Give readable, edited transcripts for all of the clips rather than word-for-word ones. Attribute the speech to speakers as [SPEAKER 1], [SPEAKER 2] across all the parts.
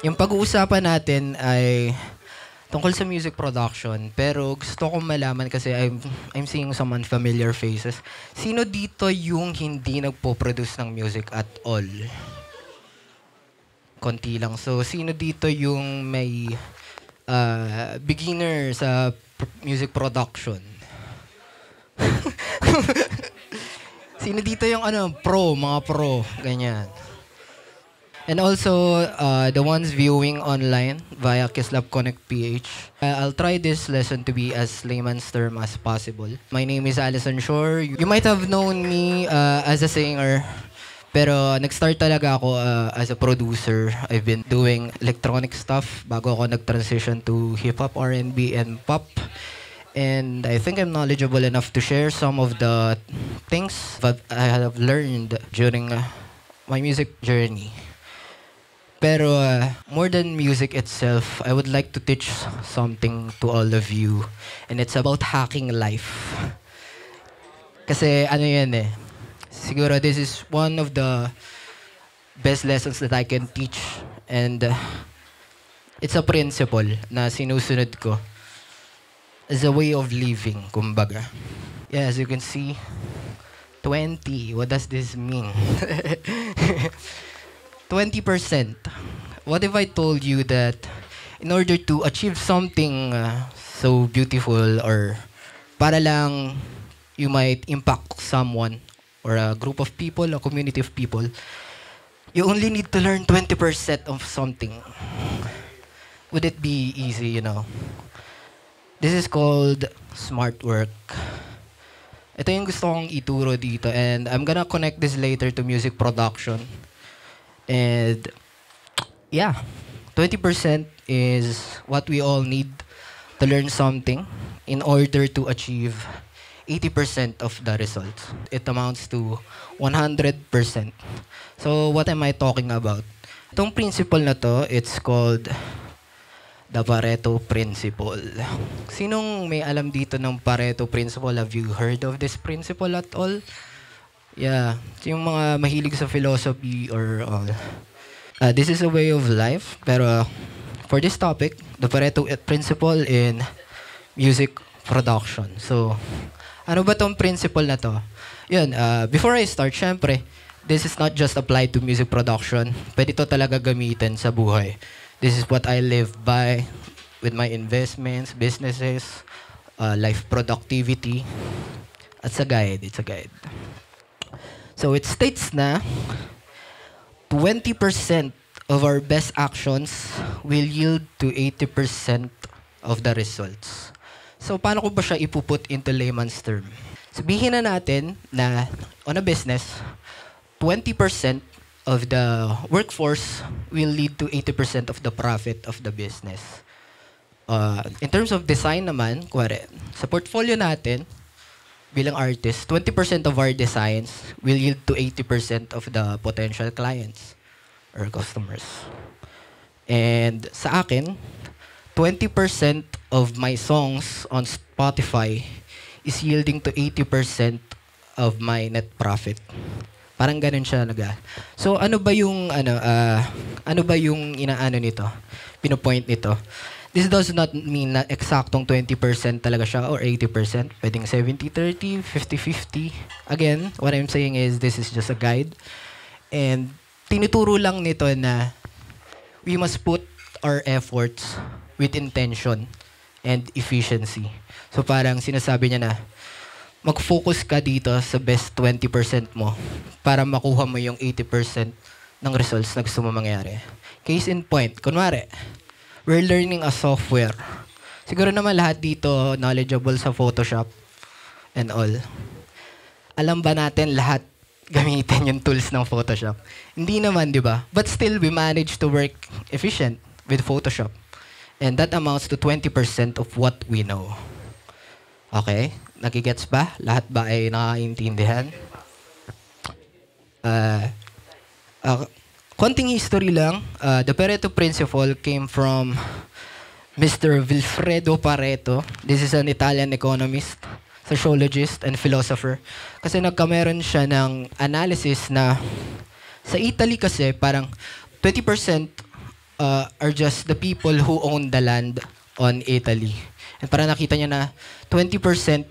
[SPEAKER 1] Yung pag-uusapan natin ay tungkol sa music production. Pero gusto kong malaman kasi I'm seeing some unfamiliar faces. Sino dito yung hindi nagpo-produce ng music at all? Konti lang. So, sino dito yung may beginner sa music production? Sino dito yung mga pro, ganyan. And also, the ones viewing online via Kislab Connect PH. I'll try this lesson to be as layman's term as possible. My name is Alison Shore. You might have known me as a singer, pero nag-start talaga ako as a producer. I've been doing electronic stuff bago ako nag-transition to hip-hop, R&B, and pop. And I think I'm knowledgeable enough to share some of the things that I have learned during my music journey. Pero more than music itself, I would like to teach something to all of you. And it's about hacking life. Kasi yan eh. Siguro this is one of the best lessons that I can teach. And it's a principle na sinusunod ko. As a way of living, kumbaga. Yeah, as you can see, 20. What does this mean? 20%. What if I told you that in order to achieve something so beautiful or para lang you might impact someone or a group of people, a community of people, you only need to learn 20% of something. Would it be easy, This is called smart work. Ito yung gusto kong ituro dito and I'm gonna connect this later to music production. And yeah, 20% is what we all need to learn something in order to achieve 80% of the results. It amounts to 100%. So what am I talking about? Itong principle na to, it's called the Pareto Principle. Sinong may alam dito ng Pareto Principle? Have you heard of this principle at all? Yeah, yung mga mahilig sa philosophy or all. This is a way of life. Pero for this topic, the Pareto Principle in music production. So, ano ba tong principle na to? Yun, before I start, syempre, this is not just applied to music production. Pwede to talaga gamitin sa buhay. This is what I live by with my investments, businesses, life productivity. It's a guide. So it states na 20% of our best actions will yield to 80% of the results. So paano ko ba siya ipuput into layman's term? Sabihin na natin na on a business, 20% of the workforce will lead to 80% of the profit of the business. In terms of design naman, kuwari, sa portfolio natin, bilang artist, 20% of our designs will yield to 80% of the potential clients or customers. And sa akin, 20% of my songs on Spotify is yielding to 80% of my net profit. Parang ganun siya naga. So ano ba yung inaano nito? Pinopoint nito. This does not mean na eksaktong 20% talaga siya or 80%. Pwedeng 70-30, 50-50. Again, what I'm saying is this is just a guide. And tinuturo lang nito na we must put our efforts with intention and efficiency. So parang sinasabi niya na mag-focus ka dito sa best 20% mo para makuha mo yung 80% ng results na gusto mo mangyari. Case in point, kunwari, we're learning a software. Siguro naman lahat dito knowledgeable sa Photoshop and all. Alam ba natin lahat gamitin yung tools ng Photoshop? Hindi naman, di ba? But still, we manage to work efficient with Photoshop. And that amounts to 20% of what we know. Okay? Nagigets ba? Lahat ba ay nakakaintindihan? Konting history lang. The Pareto Principle came from Mr. Vilfredo Pareto. This is an Italian economist, sociologist, and philosopher. Kasi nagkameron siya ng analysis na sa Italy kasi parang 20% are just the people who own the land on Italy. And para nakita niya na 20%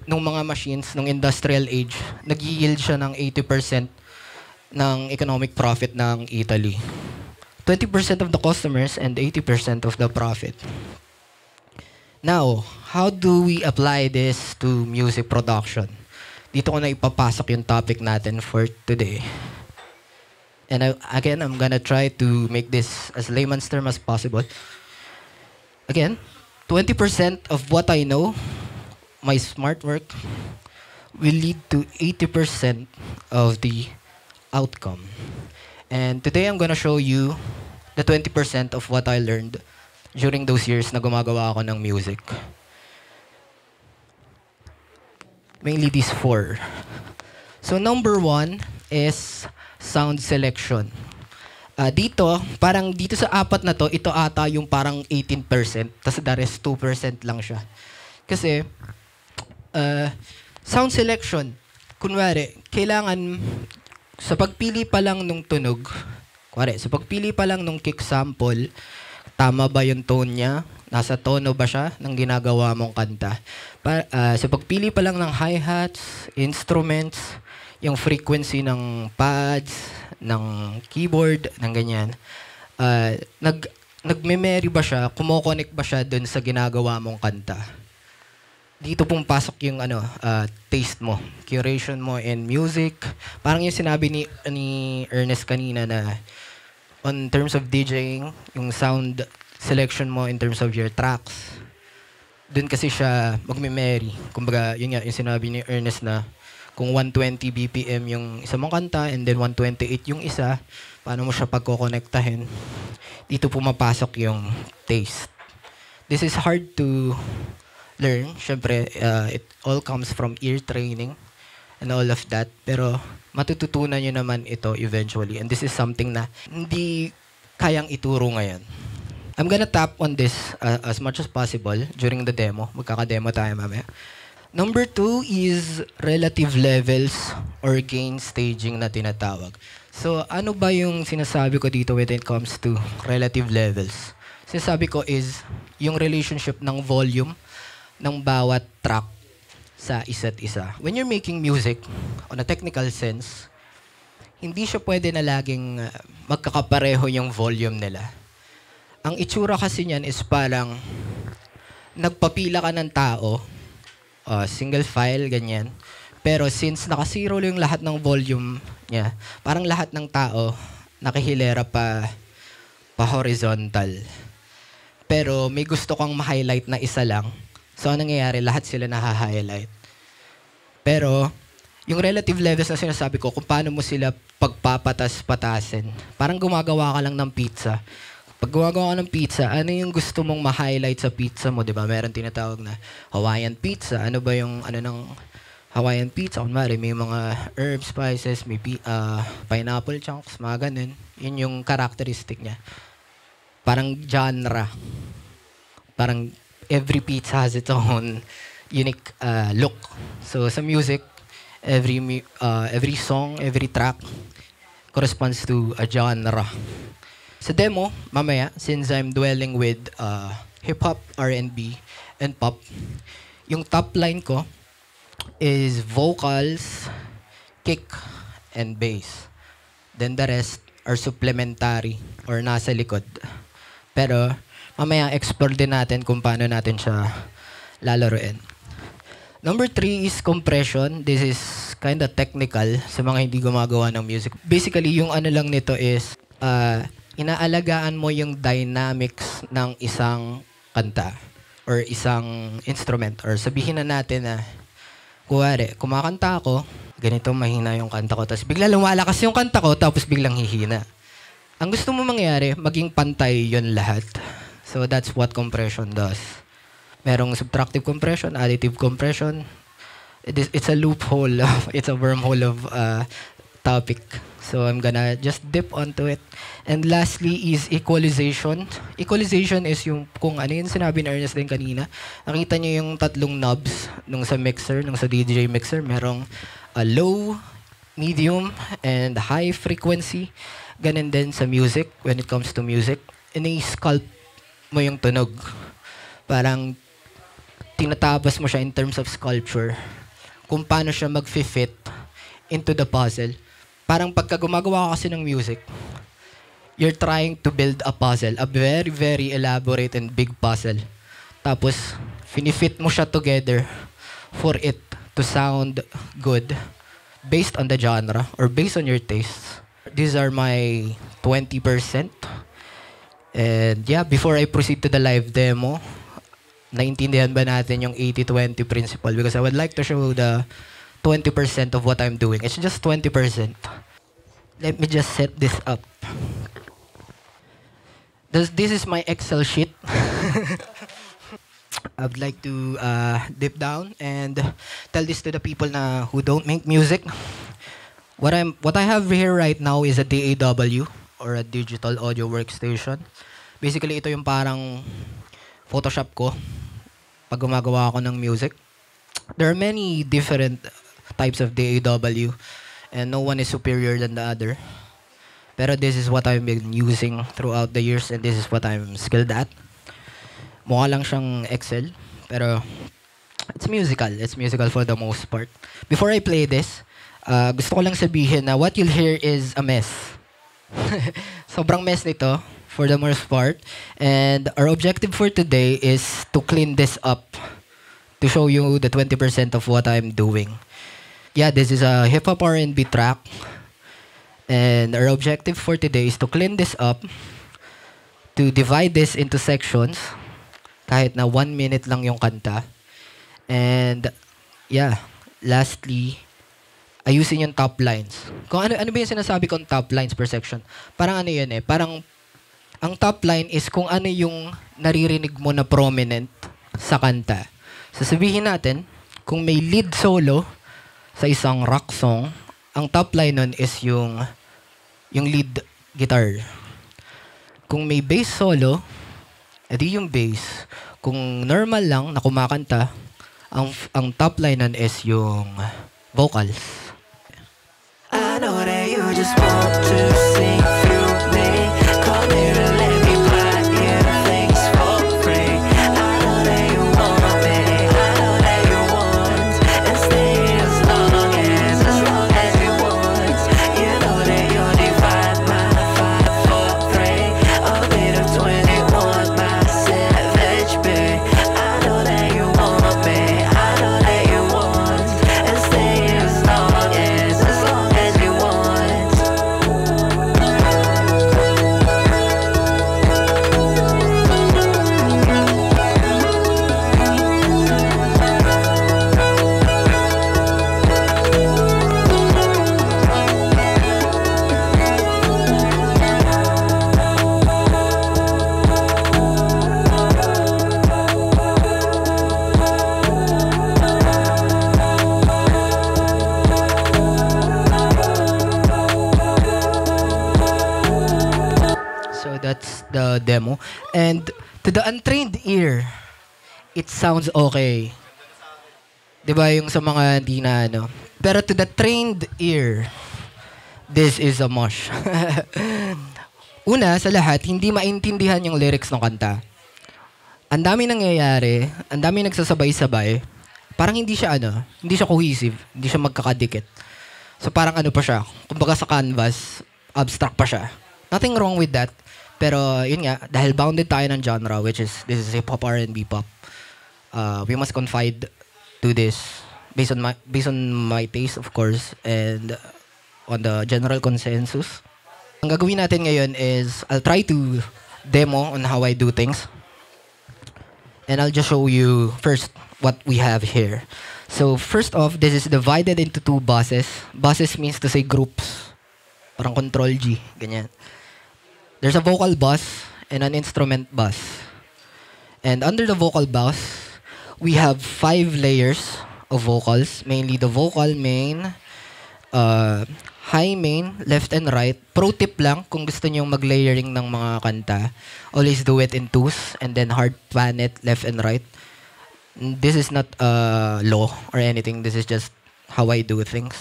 [SPEAKER 1] ng mga machines ng industrial age, nag-yield siya ng 80% ng economic profit ng Italy. 20% of the customers and 80% of the profit. Now, how do we apply this to music production? Dito ko na ipapasok yung topic natin for today. And again, I'm gonna try to make this as layman's term as possible. Again, 20% of what I know, my smart work, will lead to 80% of the outcome. And today I'm gonna show you the 20% of what I learned during those years na gumagawa ako ng music. Mainly these four. So number one is sound selection. Dito sa apat na to, ito ata yung parang 18%, tas the rest 2% lang siya. Kasi, sound selection, kunwari, kailangan, sa pagpili pa lang nung tunog, sa pagpili pa lang nung kick sample, tama ba yung tone niya? Nasa tono ba siya ng ginagawa mong kanta? Sa pagpili pa lang ng hi-hats, instruments, yung frequency ng pads, ng keyboard, ng ganyan, nagme-marry ba siya, kumo-connect ba siya dun sa ginagawa mong kanta? Dito pong pasok yung taste mo, curation mo in music. Parang yung sinabi ni Ernest kanina na on terms of DJing, yung sound selection mo in terms of your tracks, dun kasi siya magme-marry. Kumbaga, yun nga, yung sinabi ni Ernest na kung 120 BPM yung isa mong kanta and then 128 yung isa, paano mo siya pagkokonektahin? Dito pumapasok yung taste. This is hard to learn. Siyempre, it all comes from ear training and all of that. Pero matututunan nyo naman ito eventually. And this is something na hindi kayang ituro ngayon. I'm gonna tap on this as much as possible during the demo. Magkaka-demo tayo mamaya. Number 2 is relative levels or gain staging na tinatawag. So, ano ba yung sinasabi ko dito when it comes to relative levels? Sinasabi ko is yung relationship ng volume ng bawat track sa isa't isa. When you're making music, on a technical sense, hindi siya pwede na laging magkakapareho yung volume nila. Ang itsura kasi niyan is parang nagpapila ka ng tao, single file, ganyan. Pero since naka-zero yung lahat ng volume niya, parang lahat ng tao nakihilera pa horizontal. Pero may gusto kang ma-highlight na isa lang. So, anong nangyayari? Lahat sila naha-highlight. Pero, yung relative levels na sinasabi ko, kung paano mo sila pagpapatas-patasin. Parang gumagawa ka lang ng pizza. Pag gumagawa ka ng pizza, ano yung gusto mong ma-highlight sa pizza mo, di ba? Meron tinatawag na Hawaiian pizza. Ano ba yung ng Hawaiian pizza? Kunwari, may mga herbs, spices, may pineapple chunks, mga ganun. Yun yung characteristic niya. Parang genre. Parang every pizza has its own unique look. So sa music, every song, every track corresponds to a genre. Sa demo, mamaya, since I'm dwelling with hip-hop, R&B, and pop, yung top line ko is vocals, kick, and bass. Then the rest are supplementary or nasa likod. Pero mamaya explore din natin kung paano natin siya lalaruin. Number 3 is compression. This is kind of technical sa mga hindi gumagawa ng music. Basically, yung ano lang nito is inaalagaan mo yung dynamics ng isang kanta or isang instrument. Or sabihin na natin na, kuwari, kumakanta ako, ganito mahina yung kanta ko, tapos bigla lumalakas yung kanta ko, tapos biglang hihina. Ang gusto mo mangyari, maging pantay yon lahat. So that's what compression does. Merong subtractive compression, additive compression. It's a loophole, it's a wormhole of topic. So I'm gonna just dip onto it. And lastly is equalization. Equalization is yung, kung ano yung sinabi ni Ernest din kanina, nakita niyo yung tatlong knobs nung sa mixer, nung sa DJ mixer, merong low, medium, and high frequency. Ganun din sa music, when it comes to music. ini-sculpt mo yung tunog. Parang tinatabas mo siya in terms of sculpture. Kung paano siya mag-fit into the puzzle. Parang pagka gumagawa ka kasi ng music, you're trying to build a puzzle, a very, very elaborate and big puzzle. Tapos, finifit mo siya together for it to sound good based on the genre or based on your tastes. These are my 20%. And yeah, before I proceed to the live demo, naintindihan ba natin yung 80-20 principle? Because I would like to show the 20% of what I'm doing. It's just 20%. Let me just set this up. This is my Excel sheet. I'd like to dip down and tell this to the people who don't make music. What I have here right now is a DAW or a digital audio workstation. Basically, ito yung parang Photoshop ko pag gumagawa ako ng music. There are many different types of DAW and no one is superior than the other. Pero this is what I've been using throughout the years and this is what I'm skilled at. Mukha lang siyang Excel, pero it's musical. It's musical for the most part. Before I play this, gusto ko lang sabihin na what you'll hear is a mess. Sobrang mess nito for the most part. And our objective for today is to clean this up, to show you the 20% of what I'm doing. Yeah, this is a hip-hop R&B track. And our objective for today is to clean this up, to divide this into sections, kahit na 1 minute lang yung kanta. And yeah, lastly, ayusin yung top lines. Kung ano ba yung sinasabi kong top lines per section? Parang ano yun eh, parang ang top line is kung ano yung naririnig mo na prominent sa kanta. Sasabihin natin, kung may lead solo sa isang rock song, ang top line nun is yung lead guitar. Kung may bass solo, edi yung bass. Kung normal lang na kumakanta, ang top line nun is yung vocals. I know that you just want to sing through me. Come here and let me buy you things for free. I know that you want me. I know that you want and stay as long as you want. You know that you divide my 5 for 3. A bit of 21, my savage babe. I know that you want me. I know that you want and stay as long as you want. So that's the demo. And to the untrained ear, it sounds okay. 'Di ba yung sa mga hindi na ano? Pero to the trained ear, this is a mush. Una, sa lahat, hindi maintindihan yung lyrics ng kanta. Ang dami nangyayari, ang dami nagsasabay-sabay. Parang hindi siya cohesive, hindi siya magkakadikit. So parang ano pa siya, kumbaga sa canvas, abstract pa siya. Nothing wrong with that. Pero yun nga, dahil bounded tayo ng genre, which is, this is hip-hop R&B pop, we must confide to this based on my taste, of course, and on the general consensus. Ang gagawin natin ngayon is, I'll try to demo on how I do things. And I'll just show you first what we have here. So first off, this is divided into 2 buses. Buses means to say groups. Parang control G, ganyan. There's a vocal bus and an instrument bus. And under the vocal bus, we have 5 layers of vocals. Mainly the vocal main, high main, left and right. Pro tip lang, kung gusto nyo mag-layering ng mga kanta, always do it in 2s and then hard pan it left and right. This is not law or anything. This is just how I do things.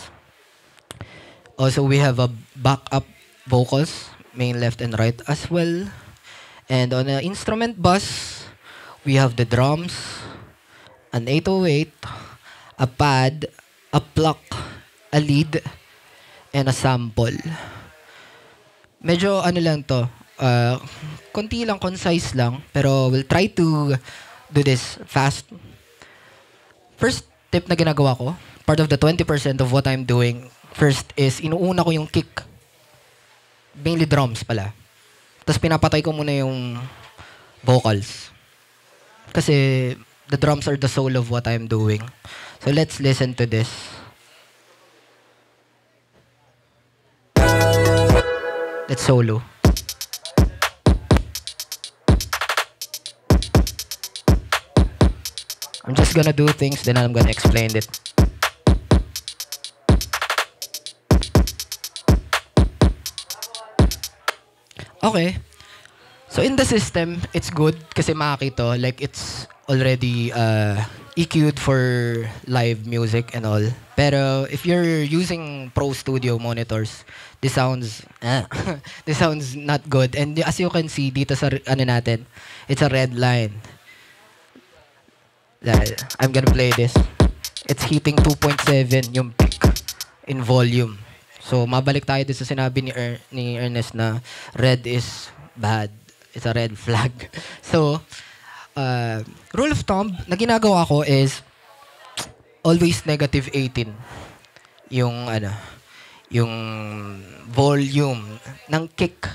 [SPEAKER 1] Also, we have a backup vocals, main, left, and right as well. And on the instrument bus, we have the drums, an 808, a pad, a pluck, a lead, and a sample. Medyo ano lang to, konti lang, concise lang, pero we'll try to do this fast. First tip na ginagawa ko, part of the 20% of what I'm doing, first is inuuna ko yung kick. Mainly drums pala. Tapos pinapatay ko muna yung vocals. Kasi the drums are the soul of what I'm doing. So let's listen to this. Let's solo. I'm just gonna do things, then I'm gonna explain it. Okay. So in the system, it's good kasi makakito. Like it's already EQ'd for live music and all. Pero if you're using Pro Studio monitors, this sounds this sounds not good. And as you can see dito sa ano natin, it's a red line. I'm gonna play this. It's hitting 2.7 yung peak in volume. So mabalik tayo dito sa sinabi ni Ernest na red is bad. It's a red flag. So rule of thumb na ginagawa ko is always negative 18 yung yung volume ng kick.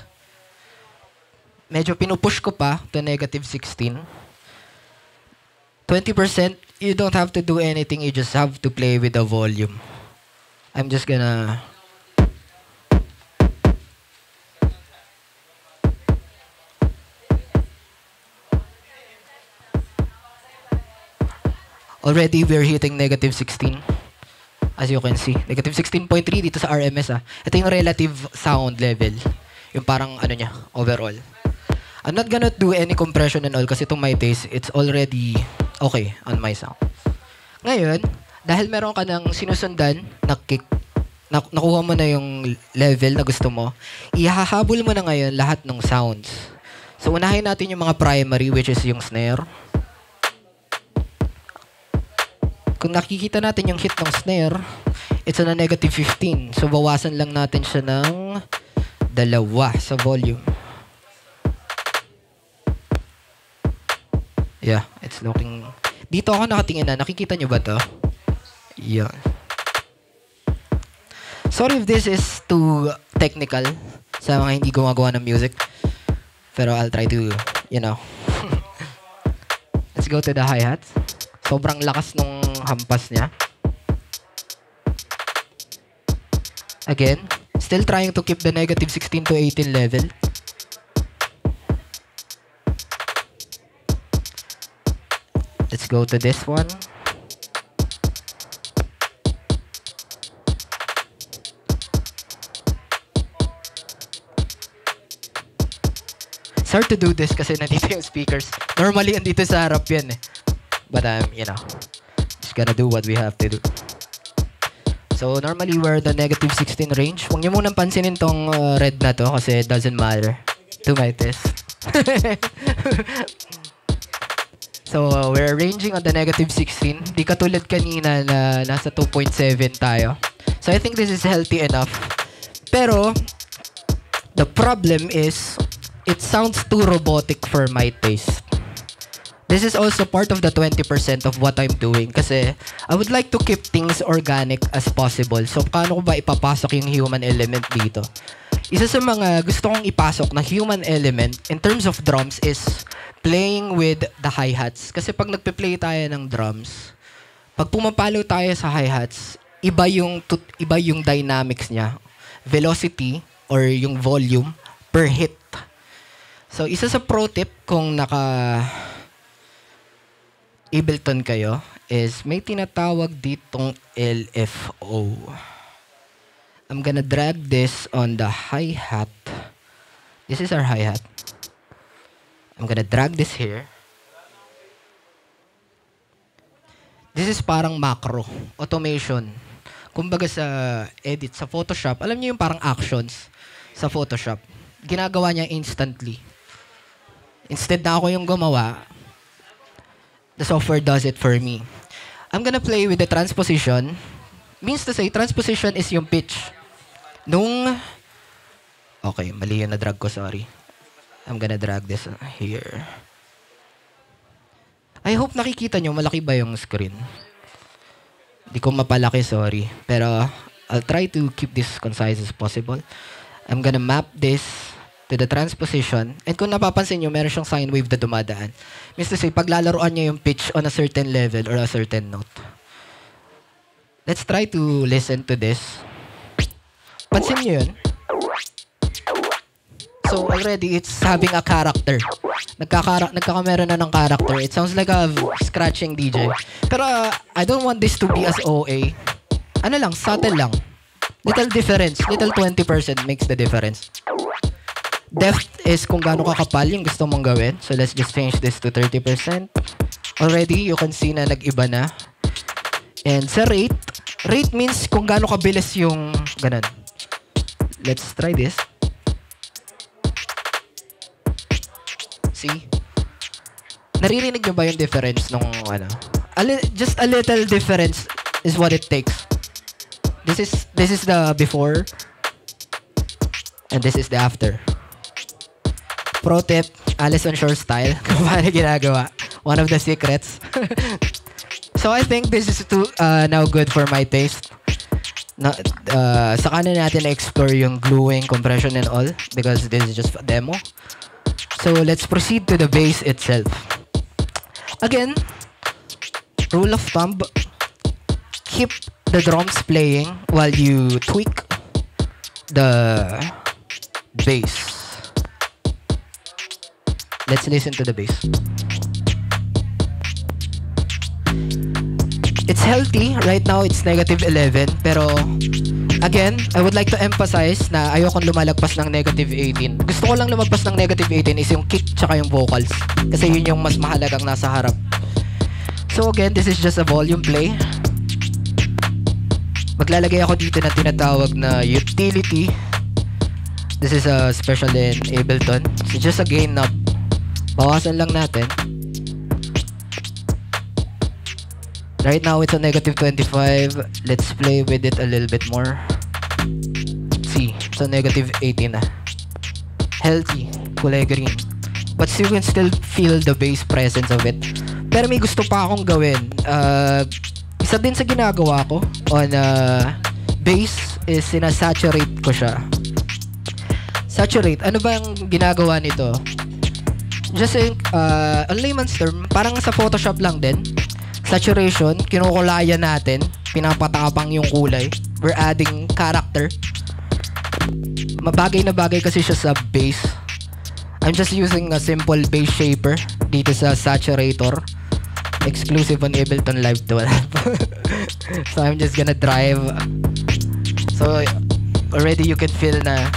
[SPEAKER 1] Medyo pinupush ko pa to negative 16. 20%, you don't have to do anything, you just have to play with the volume. I'm just gonna already we're hitting negative 16. As you can see. Negative 16.3 dito sa RMS . Ito yung relative sound level. Yung parang ano niya, overall. I'm not gonna do any compression and all kasi to my taste, it's already okay on my sound. Ngayon, dahil meron ka ng sinusundan na kick, nakuha mo na yung level na gusto mo, ihahabol mo na ngayon lahat ng sounds. So, unahin natin yung mga primary, which is yung snare. Kung nakikita natin yung hit ng snare, it's on a negative 15. So, bawasan lang natin siya ng 2 sa volume. Yeah, it's looking... Dito ako nakatingin na. Nakikita nyo ba to? Yeah. Sorry if this is too technical sa mga hindi gumagawa ng music. Pero I'll try to, you know. Let's go to the hi-hats. Sobrang lakas nung hampas niya. Again, still trying to keep the negative 16 to 18 level. Let's go to this one. It's hard to do this kasi nandito yung speakers. Normally, andito sa harap yan eh. But you know, just gonna do what we have to do. So, normally, we're the negative 16 range. Huwag niyo munang pansinin tong red na to kasi it doesn't matter to my test. So, we're ranging on the negative 16. Di katulad kanina na nasa 2.7 tayo. So, I think this is healthy enough. Pero, the problem is, it sounds too robotic for my taste. This is also part of the 20% of what I'm doing. Kasi, I would like to keep things organic as possible. So, paano ko ba ipapasok yung human element dito? Isa sa mga gusto kong ipasok na human element in terms of drums is playing with the hi-hats. Kasi pag nagpe-play tayo ng drums, pag pumapalo tayo sa hi-hats, iba yung dynamics niya. Velocity or yung volume per hit. So, isa sa pro tip kung naka Ableton kayo is may tinatawag ditong LFO. I'm gonna drag this on the hi-hat. This is our hi-hat. I'm gonna drag this here. This is parang macro, automation. Kumbaga sa edit, sa Photoshop, alam niyo yung parang actions sa Photoshop. Ginagawa niya instantly. Instead na ako yung gumawa, the software does it for me. I'm gonna play with the transposition. Means to say, transposition is yung pitch. Okay, mali yung na-drag ko, sorry. I'm gonna drag this here. I hope nakikita nyo, malaki ba yung screen? Di ko mapalaki, sorry. Pero I'll try to keep this concise as possible. I'm gonna map this to the transposition. And kung napapansin nyo, meron siyang sine wave na dumadaan. Means to say, paglalaroan nyo yung pitch on a certain level or a certain note. Let's try to listen to this. Pansin nyo yun? So already, it's having a character. Nagkakamera na ng character. It sounds like a scratching DJ. Pero I don't want this to be as OA. Ano lang, subtle lang. Little difference. Little 20% makes the difference. Depth is kung gaano kakapal yung gusto mong gawin. So let's just change this to 30%. Already, you can see na nag-iba na. And sa rate, rate means kung gaano kabilis yung ganun. Let's try this. See? Naririnig nyo ba yung difference nung ano? Just a little difference is what it takes. This is the before and this is the after. Pro tip, Alice on Shore style. Kung paano ginagawa. One of the secrets. So I think this is now good for my taste. Saka na natin explore yung gluing, compression and all because this is just a demo. So let's proceed to the bass itself. Again, rule of thumb, keep the drums playing while you tweak the bass. Let's listen to the bass. It's healthy. Right now, it's -11. Pero, again, I would like to emphasize na ayokong lumalagpas ng -18. Gusto ko lang lumagpas ng -18 is yung kick tsaka yung vocals. Kasi yun yung mas mahalagang nasa harap. So again, this is just a volume play. Maglalagay ako dito na tinatawag na utility. This is a special in Ableton. So just a gain knob. Bawasan lang natin. Right now, it's a -25. Let's play with it a little bit more. See, it's a -18 na. Healthy, kulay green. But you can still feel the bass presence of it. Pero may gusto pa akong gawin. Isa din sa ginagawa ko on bass is sinasaturate ko siya. Saturate, ano ba ang ginagawa nito? Just in layman's term, parang sa Photoshop lang din. Saturation, kinukulayan natin, pinapatapang yung kulay. We're adding character. Mabagay na bagay kasi siya sa bass. I'm just using a simple bass shaper dito sa saturator. Exclusive on Ableton Live 12. So I'm just gonna drive. So already you can feel na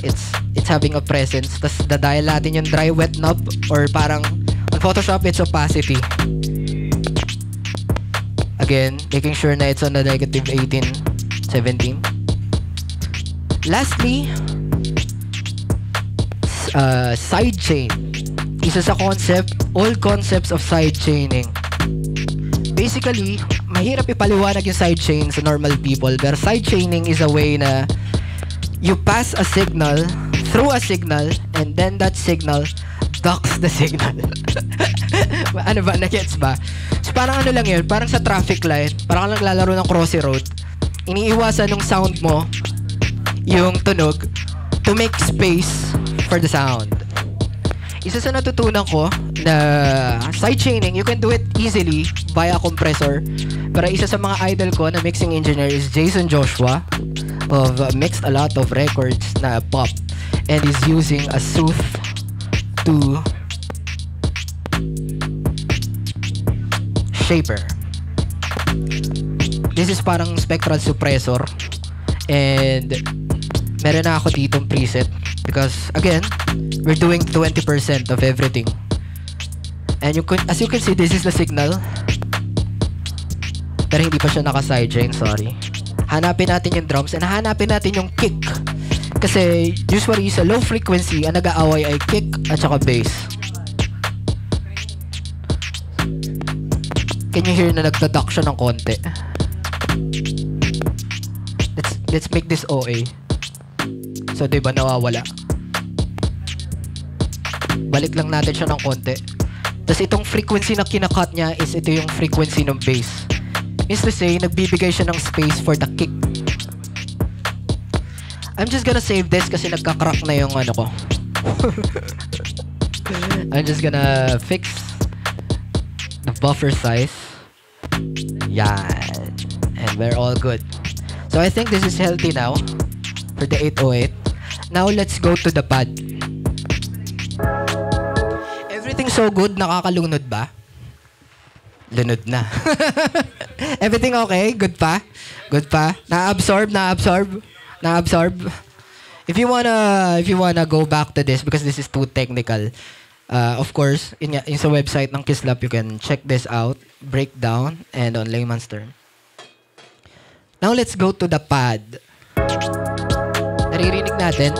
[SPEAKER 1] it's having a presence. Tas dadial natin yung dry wet knob or parang on Photoshop it's opacity. Again, making sure na it's on the -18, 17. Lastly, sidechain. Isa sa all concepts of sidechaining. Basically, mahirap ipaliwanag yung sidechain sa normal people, pero sidechaining is a way na you pass a signal through a signal and then that signal ducks the signal. Ano ba? Nagets ba? So parang ano lang yun, parang sa traffic light, parang lang lalaro ng crossy road. Iniiwasan ng sound mo yung tunog to make space for the sound. Isa sa natutunan ko na sidechaining, you can do it easily via compressor. Pero isa sa mga idol ko na mixing engineer is Jason Joshua of mixed a lot of records na pop and is using a Sooth 2 shaper. This is parang spectral suppressor and meron na ako ditong preset because again, we're doing 20% of everything. And as you can see, this is the signal. Pero hindi pa siya naka-sidechain, sorry. Hanapin natin yung drums and hanapin natin yung kick. Kasi usually sa low frequency, ang nag-aaway ay kick at saka bass. Can you hear na nagdadak siya ng konti? Let's make this OA. So, diba nawawala? Balik lang natin siya ng konti. Tapos itong frequency na kinakat niya is ito yung frequency ng bass. Means to say, nagbibigay siya ng space for the kick. I'm just gonna save this kasi nagka-crack na yung ano ko. I'm just gonna fix the buffer size. Yan. And we're all good. So I think this is healthy now for the 808. Now let's go to the pad. Everything so good, nakakalunod ba? Lunod na. Everything okay? Good pa? Good pa? Na-absorb? If you wanna go back to this because this is too technical, of course, in sa website ng Kislap, you can check this out, breakdown, and on layman's term. Now let's go to the pad. Naririnig natin?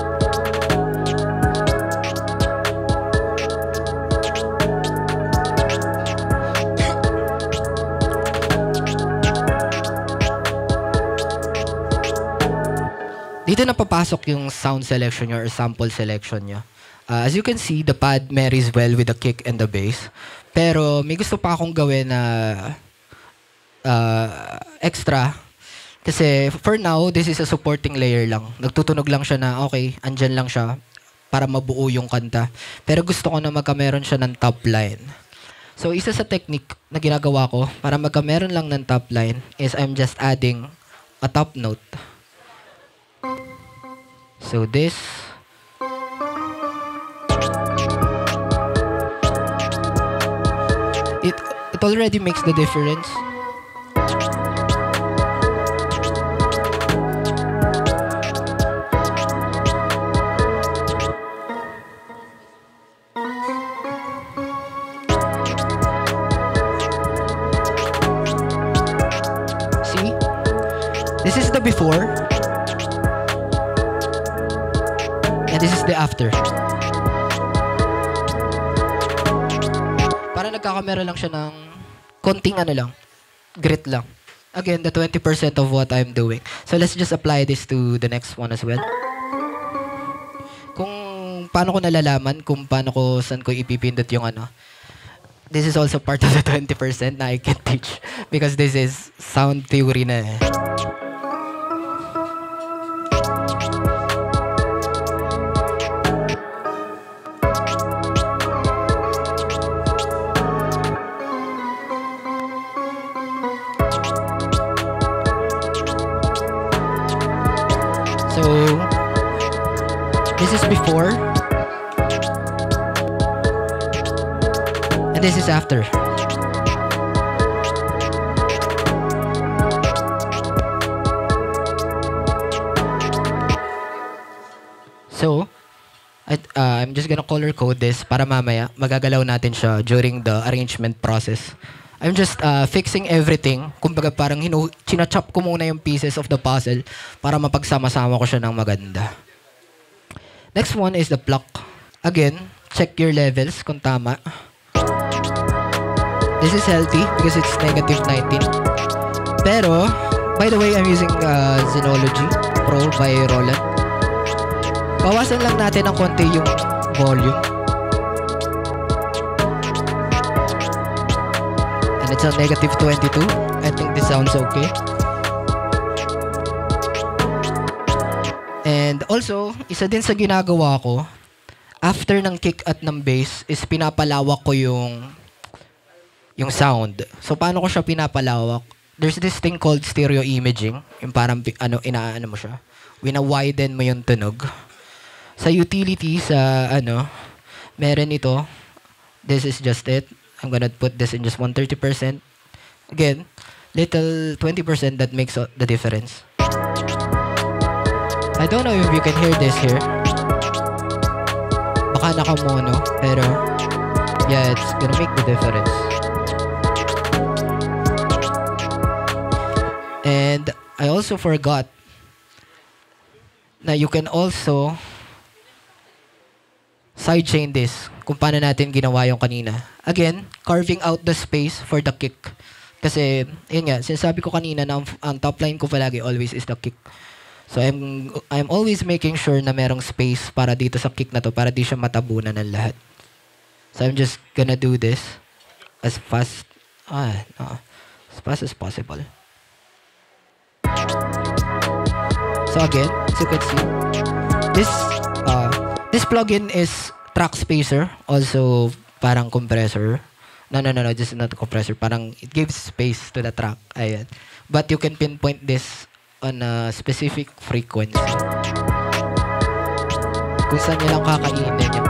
[SPEAKER 1] Dito na papasok yung sound selection nyo or sample selection nyo. As you can see, the pad marries well with the kick and the bass. Pero may gusto pa akong gawin na extra. Kasi for now, this is a supporting layer lang. Nagtutunog lang siya na okay, andyan lang siya para mabuo yung kanta. Pero gusto ko na magkameron siya ng top line. So isa sa technique na ginagawa ko para magkameron lang ng top line is I'm just adding a top note. So this it already makes the difference. See? This is the before. And this is the after. Para nagkakamera lang siya ng konting ano lang, grit lang. Again, the 20% of what I'm doing. So let's just apply this to the next one as well. Kung paano ko nalalaman, kung paano ko, saan ko ipipindot yung ano. This is also part of the 20% na I can teach. Because this is sound theory na eh. So, this is before, and this is after. So, I'm just gonna color code this para mamaya magagalaw natin siya during the arrangement process. I'm just fixing everything. Kumbaga parang chinachop ko muna yung pieces of the puzzle para mapagsama-sama ko siya ng maganda. Next one is the pluck. Again, check your levels kung tama. This is healthy because it's negative 19. Pero, by the way, I'm using Xenology Pro by Roland. Bawasan lang natin ng konti yung volume. And it's a negative 22. I think this sounds okay. And also, isa din sa ginagawa ko, after ng kick at ng bass, is pinapalawak ko yung sound. So, paano ko siya pinapalawak? There's this thing called stereo imaging. Yung parang, inaano mo siya. Wina-widen mo yung tunog. Sa utility, sa, meron ito. This is just it. I'm gonna put this in just 130%. Again, little 20% that makes the difference. I don't know if you can hear this here. Baka nakamono, pero yeah, it's gonna make the difference. And I also forgot na you can also sidechain this kung paano natin ginawa yung kanina. Again, carving out the space for the kick. Kasi, yun nga, sinasabi ko kanina na ang top line ko palagi always is the kick. So, I'm always making sure na merong space para dito sa kick na to, para di siya matabunan ng lahat. So, I'm just gonna do this as fast as possible. So again, as you can see, this plugin is track spacer, also parang compressor. No, this is not a compressor. Parang it gives space to the track. Ayan. But you can pinpoint this on a specific frequency. Kung saan nyo lang kakainin yung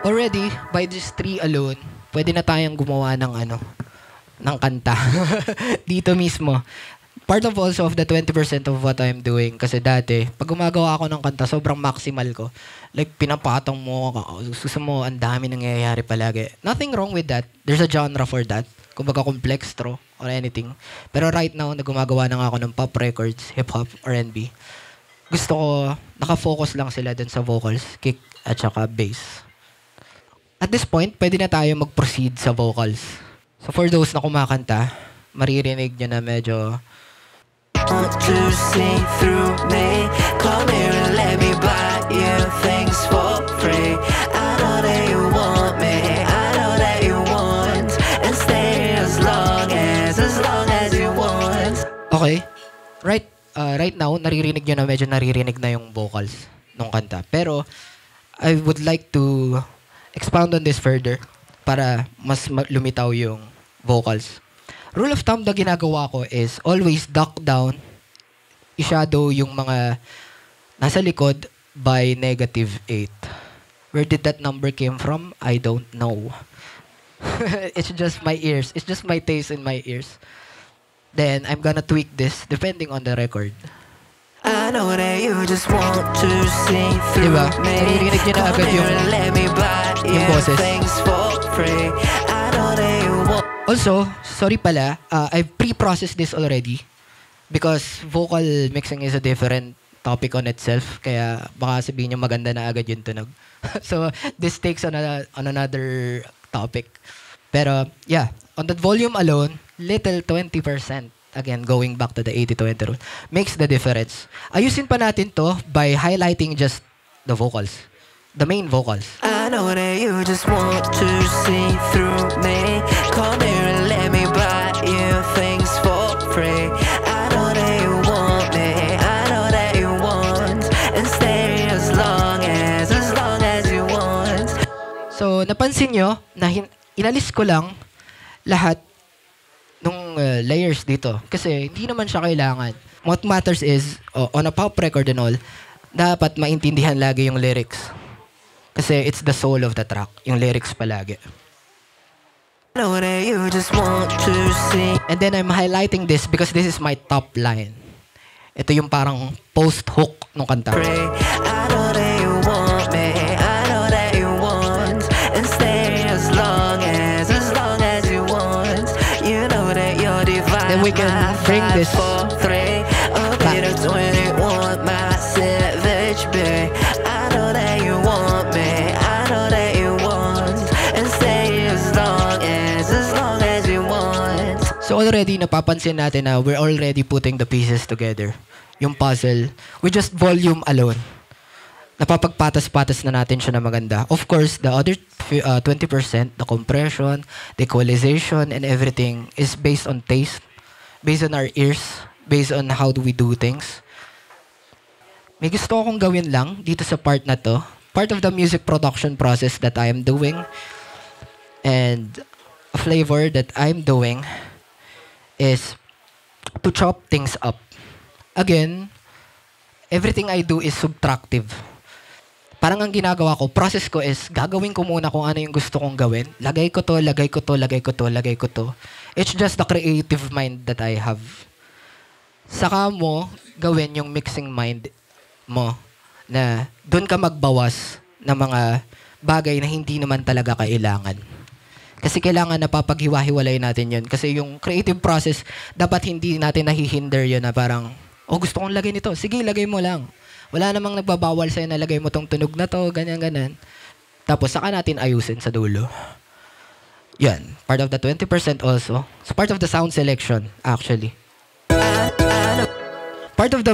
[SPEAKER 1] already, by this tree alone, pwede na tayong gumawa ng ng kanta. Dito mismo. Part of also of the 20% of what I'm doing. Kasi dati, pag gumagawa ako ng kanta, sobrang maximal ko. Like, pinapatong mo, gusto mo, ang dami nangyayari palagi. Nothing wrong with that. There's a genre for that. Kumbaga complextro or anything. Pero right now, gumagawa na nga ako ng pop records, hip-hop, R&B. Gusto ko, nakafocus lang sila dun sa vocals, kick, at saka bass. At this point, pwede na tayo mag-proceed sa vocals. So for those na kumakanta, maririnig nyo na medyo
[SPEAKER 2] Want to see through me. Come here and let me buy you things for free. I know that you want me, I know that you want, and stay as long as you want.
[SPEAKER 1] Okay. Right now, naririnig nyo na medyo naririnig na yung vocals nung kanta. Pero, I would like to expound on this further para mas lumitaw yung vocals. Rule of thumb na ginagawa ko is always duck down, i-shadow yung mga nasa likod by -8. Where did that number came from? I don't know. It's just my ears. It's just my taste in my ears. Then, I'm gonna tweak this depending on the record.
[SPEAKER 2] I know that you just want to see through
[SPEAKER 1] Diba?
[SPEAKER 2] me.
[SPEAKER 1] Naririnig nyo na agad yung boses.
[SPEAKER 2] Things for free. I know that you want.
[SPEAKER 1] Also, sorry pala, I've pre-processed this already because vocal mixing is a different topic on itself. Kaya baka sabihin nyo maganda na agad yung tunog. So, this takes on another topic. Pero, yeah, on that volume alone, little 20%. Again, going back to the 80-20 rule, makes the difference. Ayusin pa natin to by highlighting just the vocals. The main vocals.
[SPEAKER 2] I know that you just want to see through me. Come here and let me buy you things for free. I know that you want me, I know that you want, and stay as long as you want.
[SPEAKER 1] So, napansin nyo na inalis ko lang lahat nung layers dito. Kasi hindi naman siya kailangan. What matters is, on a pop record and all, dapat maintindihan lagi yung lyrics. Kasi it's the soul of the track. Yung lyrics palagi.
[SPEAKER 2] I know that you just want to see.
[SPEAKER 1] And then I'm highlighting this because this is my top line. Ito yung parang post-hook nung kanta.
[SPEAKER 2] I know that you want me, I know that you want, and stay as long as you want. You know that you're divine.
[SPEAKER 1] Then we can bring this
[SPEAKER 2] for three. A bit of 21, my savage babe. I know that you want me, I know that you want, and stay as long as you want.
[SPEAKER 1] So already napapansin natin na we're already putting the pieces together. Yung puzzle with just volume alone. Napapagpatas-patas na natin siya na maganda. Of course, the other 20%, the compression, the equalization, and everything is based on taste, based on our ears, based on how do we do things. May gusto akong gawin lang dito sa part na to. Part of the music production process that I am doing and a flavor that I'm doing is to chop things up. Again, everything I do is subtractive. Parang ang ginagawa ko, process ko is, gagawin ko muna kung ano yung gusto kong gawin. Lagay ko to, lagay ko to, lagay ko to, lagay ko to. It's just the creative mind that I have. Saka mo, gawin yung mixing mind mo na doon ka magbawas ng mga bagay na hindi naman talaga kailangan. Kasi kailangan na papaghiwa-hiwalay natin yun. Kasi yung creative process, dapat hindi natin nahihinder yun na parang, oh, gusto kong lagay nito. Sige, lagay mo lang. Wala namang nagbabawal sa'yo na lagay mo tong tunog na to, ganyan-ganan. Tapos, saka natin ayusin sa dulo. Yan. Part of the 20% also. So, part of the sound selection, actually. Part of the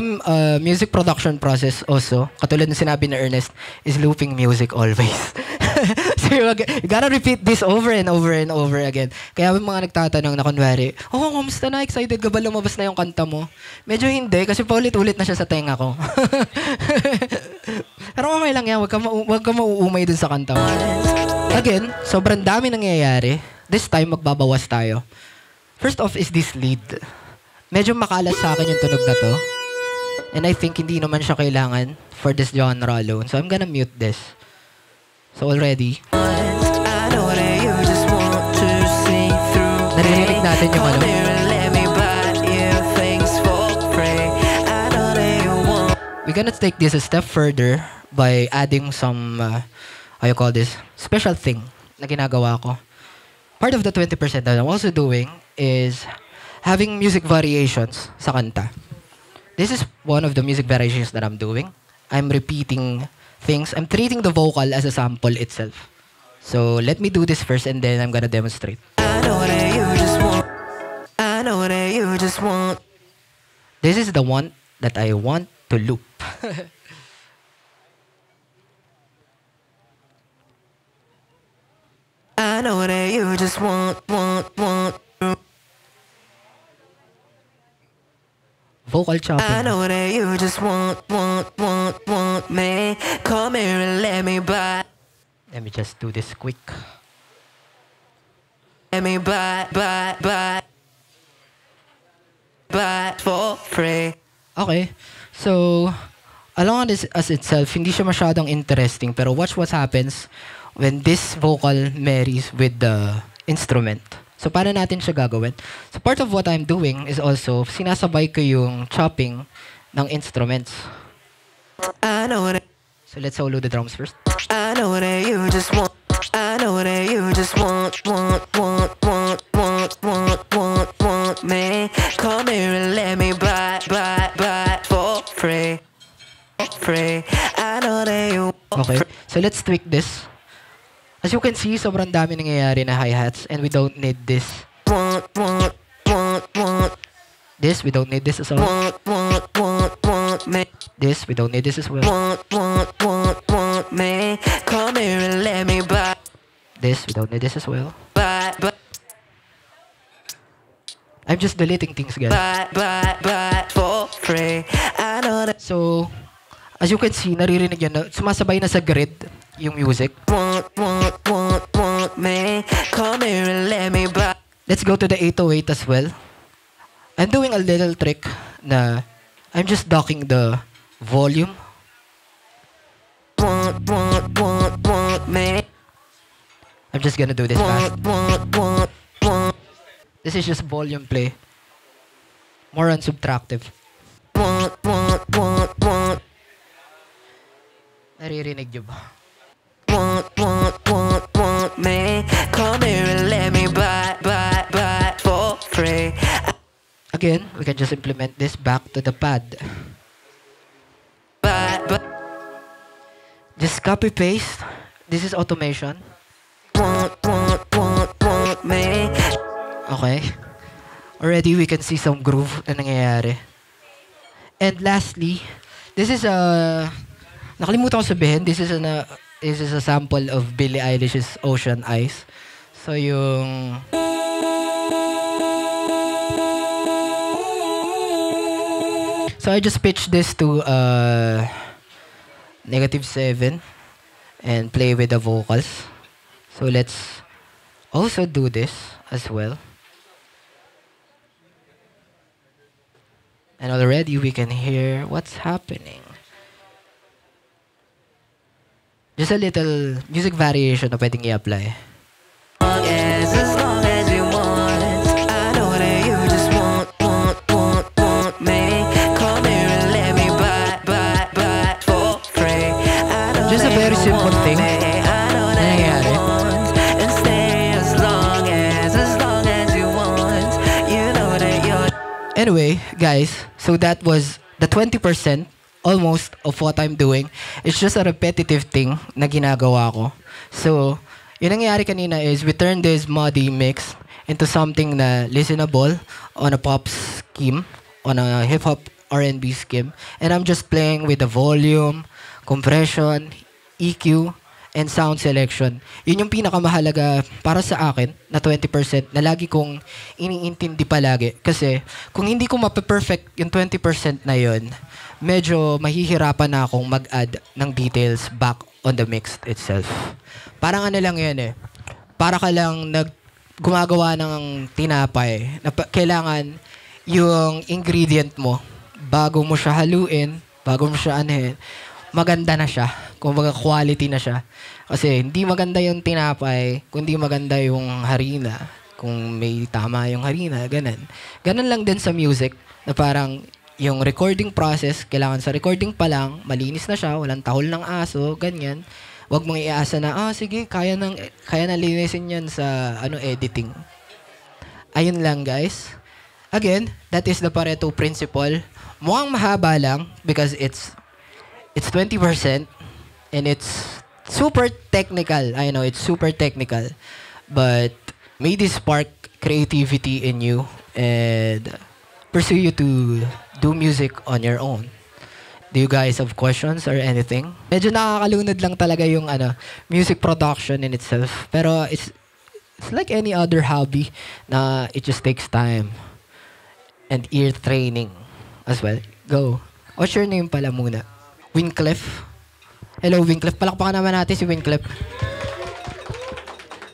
[SPEAKER 1] music production process also, katulad ng sinabi ni Ernest, is looping music always. So you gotta repeat this over and over and over again. Kaya may mga nagtatanong na kunwari, oh, kamusta na? Excited ka ba lumabas na yung kanta mo? Medyo hindi, kasi paulit-ulit na siya sa tenga ko. Pero okay lang yan, wag ka mauumay dun sa kanta mo. Again, sobrang dami nangyayari. This time, magbabawas tayo. First off is this lead. Medyo makalat sa akin yung tunog na to. And I think hindi naman siya kailangan for this genre alone. So I'm gonna mute this. So already, naririnig natin yung ano. We're gonna take this a step further by adding some, how you call this, special thing na ginagawa ko. Part of the 20% that I'm also doing is having music variations sa kanta. This is one of the music variations that I'm doing. I'm repeating things. I'm treating the vocal as a sample itself. So let me do this first and then I'm gonna demonstrate.
[SPEAKER 2] I know that you just want. I know that you just want.
[SPEAKER 1] This is the one that I want to loop.
[SPEAKER 2] I know that you just want.
[SPEAKER 1] Vocal chopping.
[SPEAKER 2] I know that you just want me. Come here and let me buy.
[SPEAKER 1] Let me just do this quick.
[SPEAKER 2] Let me buy for free.
[SPEAKER 1] Okay. So, along this as itself, hindi siya masyadong interesting. Pero watch what happens when this vocal marries with the instrument. So, paano natin siya gagawin? So, part of what I'm doing is also, sinasabay ko yung chopping ng instruments.
[SPEAKER 2] I know that.
[SPEAKER 1] So, let's solo the drums first.
[SPEAKER 2] I know that you just want. I know that you just want me. Come here and let me buy for free. I know that you.
[SPEAKER 1] Okay. So, let's tweak this. As you can see, sobrang dami nangyayari na hi-hats and we don't need this. This, we don't need this as well. This, we don't need this as well.
[SPEAKER 2] Me. Come here and let me buy.
[SPEAKER 1] This, we don't need this as well. I'm just deleting things, guys.
[SPEAKER 2] Buy for free. I know that.
[SPEAKER 1] So, as you can see, naririnig yan na sumasabay na sa grid yung music.
[SPEAKER 2] Want me. Come here and let me buy.
[SPEAKER 1] Let's go to the 808 as well. I'm doing a little trick na I'm just docking the volume.
[SPEAKER 2] Want me.
[SPEAKER 1] I'm just gonna do this fast. This is just volume play. More on subtractive. Naririnig nyo ba?
[SPEAKER 2] Want me. Come here and let me buy for free.
[SPEAKER 1] Again, we can just implement this back to the pad. Just copy paste. This is automation.
[SPEAKER 2] Want me.
[SPEAKER 1] Okay. Already we can see some groove na nangyayari. And lastly, this is a nakalimutan ko sabihin, this is a sample of Billie Eilish's Ocean Eyes. So yung So I just pitched this to -7 and play with the vocals. So let's also do this as well. And already we can hear what's happening. Just a little music variation na pwedeng i-apply.
[SPEAKER 2] As long as you want. I know that you just want me. Come here and let me buy for free. I know
[SPEAKER 1] Just a
[SPEAKER 2] that
[SPEAKER 1] very
[SPEAKER 2] you
[SPEAKER 1] simple
[SPEAKER 2] want
[SPEAKER 1] thing.
[SPEAKER 2] me. I know
[SPEAKER 1] Anyway, guys, so that was the 20% almost of what I'm doing. It's just a repetitive thing na ginagawa ko. So, yun nangyari kanina is we turned this muddy mix into something na listenable on a pop scheme, on a hip-hop R&B scheme. And I'm just playing with the volume, compression, EQ, and sound selection. Yun yung pinakamahalaga para sa akin na 20% na lagi kong iniintindi palagi. Kasi kung hindi ko mape-perfect yung 20% na yun, medyo mahihirapan na akong mag-add ng details back on the mix itself. Parang ano lang yan eh. Para ka lang gumagawa ng tinapay na kailangan yung ingredient mo bago mo siya haluin, bago mo siya anuhin, maganda na siya. Kumbaga quality na siya. Kasi hindi maganda yung tinapay, kundi maganda yung harina. Kung may tama yung harina, ganun. Ganun lang din sa music, na parang yung recording process, kailangan sa recording pa lang, malinis na siya, walang tahol ng aso, ganyan. Huwag mong iasa na, sige, kaya na linisin yan sa editing. Ayun lang, guys. Again, that is the Pareto principle. Mukhang mahaba lang because it's 20% and it's super technical. I know it's super technical, but may this spark creativity in you and pursue you to do music on your own. Do you guys have questions or anything? Medyo nakakalunod lang talaga yung music production in itself. Pero it's like any other hobby na it just takes time and ear training as well. Go. What's your name pala muna? Winclef. Hello, Winclef. Palakpakan naman natin si Winclef.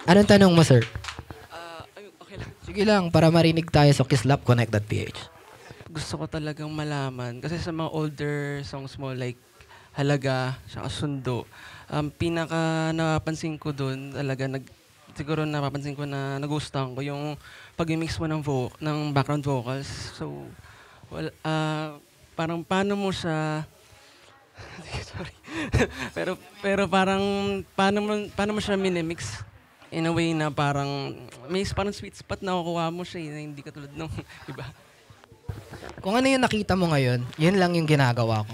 [SPEAKER 1] Anong tanong mo, sir?
[SPEAKER 3] Okay lang.
[SPEAKER 1] Sige lang, para marinig tayo sa kislapconnect.ph.
[SPEAKER 3] Gusto ko talagang malaman, kasi sa mga older songs mo like Halaga, saka Sundo, pinaka napapansin ko doon talaga, siguro napapansin ko na nagustuhan ko yung pag-mix mo ng background vocals. So, parang paano mo siya sorry. pero parang paano mo siya minimix in a way na parang may parang sweet spot na kukuha mo siya na hindi katulad ng iba.
[SPEAKER 1] Kung ano yung nakita mo ngayon, yun lang yung ginagawa ko.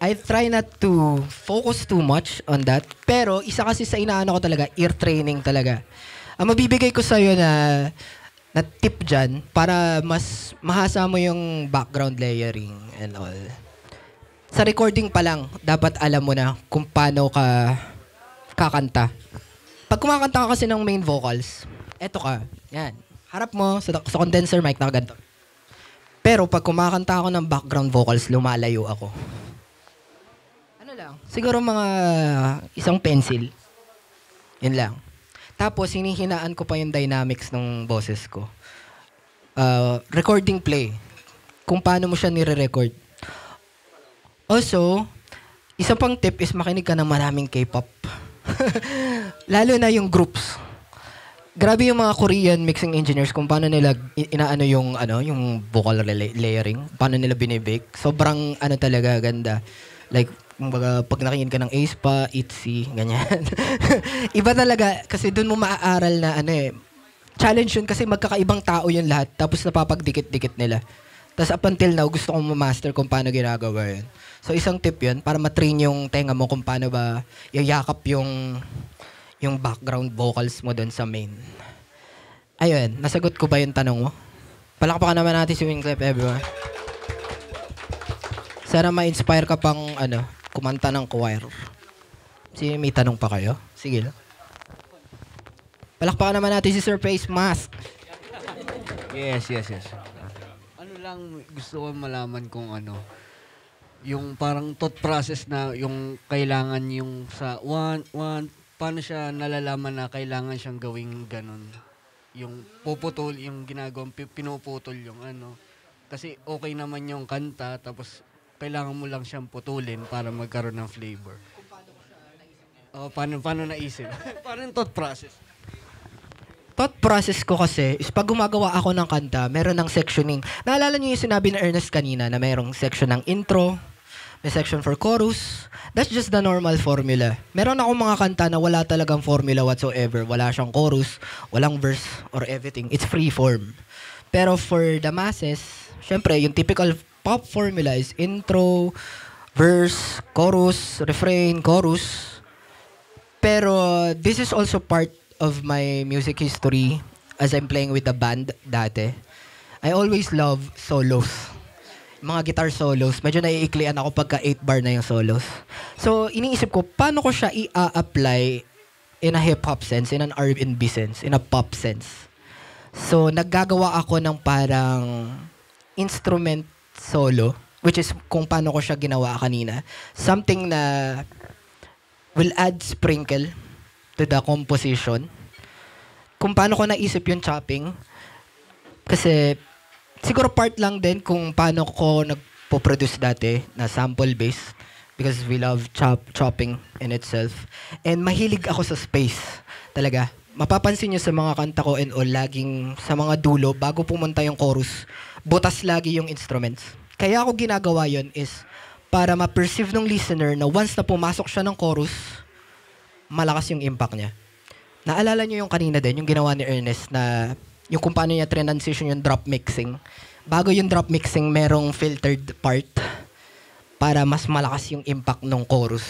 [SPEAKER 1] I try not to focus too much on that, pero isa kasi sa inaano ko talaga, ear training talaga. Ang mabibigay ko sa'yo na tip dyan para mas mahasa mo yung background layering and all. Sa recording pa lang, dapat alam mo na kung paano ka kakanta. Pag kumakanta ka kasi ng main vocals, eto ka, yan. Harap mo sa condenser mic, nakaganto. Pero pag kumakanta ako ng background vocals, lumalayo ako. Ano lang, siguro mga isang pencil. Yun lang. Tapos, hinihinaan ko pa yung dynamics ng boses ko. Recording play. Kung paano mo siya nire-record. Also, isa pang tip is makinig ka ng maraming K-pop. Lalo na yung groups. Grabe yung mga Korean mixing engineers kung paano nila inaano yung vocal layering, paano nila binibake. Sobrang talaga ganda. Like pag nakikinig ka ng aespa, ITZY, ganyan. Iba talaga kasi doon mo maaaral na challenge yun kasi magkakaibang tao yun lahat tapos napapagdikit-dikit nila. Tapos up until now, gusto kong ma-master kung paano ginagawa yun. So, isang tip yun para matrain yung tenga mo kung paano ba yayakap yung background vocals mo doon sa main. Ayun, nasagot ko ba yung tanong mo? Palakpakan naman natin si Winclef, everyone. Sana ma-inspire ka pang kumanta ng choir. May tanong pa kayo? Sige lang. Palakpakan naman natin si Sir Face Mask.
[SPEAKER 4] Yes. Gusto ko malaman kung yung parang thought process na yung kailangan yung sa paano siya nalalaman na kailangan siyang gawing ganun. Yung puputol, yung ginagawang pinuputol yung Kasi okay naman yung kanta, tapos kailangan mo lang siyang putulin para magkaroon ng flavor. Paano naisip? Parang thought process.
[SPEAKER 1] Thought process ko kasi is pag gumagawa ako ng kanta, meron ng sectioning. Naalala niyo yung sinabi ni Ernest kanina na merong section ng intro, may section for chorus. That's just the normal formula. Meron akong mga kanta na wala talagang formula whatsoever. Wala siyang chorus, walang verse or everything. It's free form. Pero for the masses, syempre, yung typical pop formula is intro, verse, chorus, refrain, chorus. Pero this is also part of my music history as I'm playing with the band dati. I always love solos. Mga guitar solos. Medyo naiiklian ako pagka 8 bar na yung solos. So, iniisip ko, paano ko siya i-apply in a hip-hop sense, in an R&B sense, in a pop sense. So, naggagawa ako ng parang instrument solo, which is kung paano ko siya ginawa kanina. Something na will add sprinkle to the composition. Kung paano ko naisip yung chopping. Kasi, siguro part lang din kung paano ko nagpo-produce dati na sample based because we love chopping in itself. And mahilig ako sa space. Talaga. Mapapansin nyo sa mga kanta ko and all, laging sa mga dulo, bago pumunta yung chorus, butas lagi yung instruments. Kaya ako ginagawa yon is para ma-perceive ng listener na once na pumasok siya ng chorus, malakas yung impact niya. Naalala nyo yung kanina din, yung ginawa ni Ernest na yung kung paano niya transition yung drop mixing. Bago yung drop mixing, merong filtered part para mas malakas yung impact ng chorus.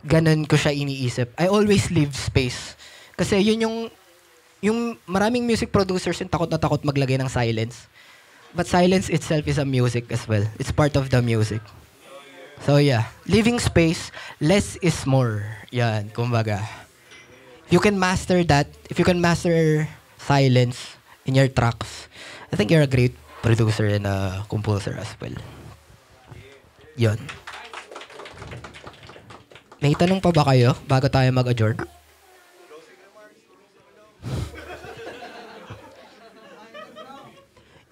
[SPEAKER 1] Ganon ko siya iniisip. I always leave space. Kasi yun yung maraming music producers yung takot na takot maglagay ng silence. But silence itself is a music as well. It's part of the music. So yeah, leaving space, less is more. Yan, kumbaga. If you can master that, if you can master silence in your tracks, I think you're a great producer and a composer as well. Yon. May tanong pa ba kayo bago tayo mag-adjourn?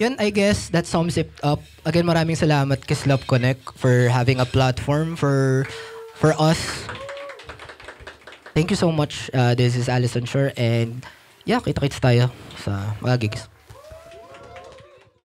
[SPEAKER 1] Yun, I guess that sums it up. Again, maraming salamat Kislap Connect for having a platform for us. Thank you so much. This is Alison Shore and yeah, kita-kits tayo sa mga gigs.